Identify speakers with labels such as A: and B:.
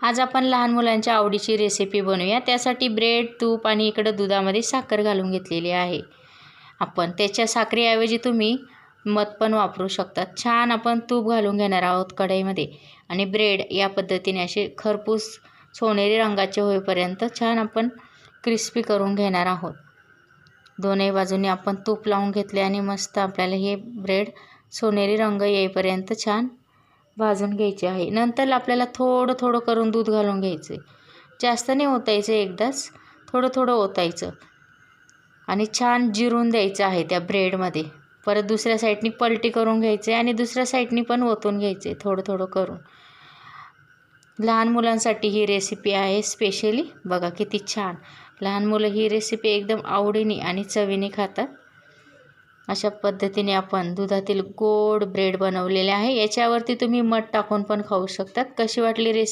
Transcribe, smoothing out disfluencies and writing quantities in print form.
A: आज आपण लहान मुलांच्या आवडीची रेसिपी बनवूया। त्यासाठी ब्रेड, तूप आणि इकडे दुधामध्ये साखर घालून घेतलेली आहे। आपण त्याच्या साखरेऐवजी तुम्ही मध पण वापरू शकता। छान आपण तूप घालून घेणार आहोत कढईमध्ये आणि ब्रेड या पद्धतीने असे खरपूस सोनेरी रंगाचे होईपर्यंत छान आपण क्रिस्पी करून घेणार आहोत। दोन्ही बाजूने आपण तूप लावून घेतले आणि मस्त आपल्याला हे ब्रेड सोनेरी रंग येईपर्यंत छान भाजून घ्यायचे आहे। नंतर आपल्याला थोडं थोडं करून दूध घालून घ्यायचे, जास्त नाही ओतायचं, एकदाच थोडं थोडं ओतायचं आणि छान जिरून द्यायचं आहे त्या ब्रेडमध्ये। परत दुसऱ्या साईडनी पलटी करून घ्यायचे आणि दुसऱ्या साईडनी पण ओतून घ्यायचे थोडं थोडं करून। लहान मुलांसाठी ही रेसिपी आहे स्पेशली। बघा किती छान लहान मुलं ही रेसिपी एकदम आवडीने आणि चवीने खातात। अशा पद्धतीने आपण दुधातील गोड ब्रेड बनवलेले आहे। याच्यावरती तुम्ही मध टाकून पण खाऊ शकतात। कशी वाटली रेसिपी?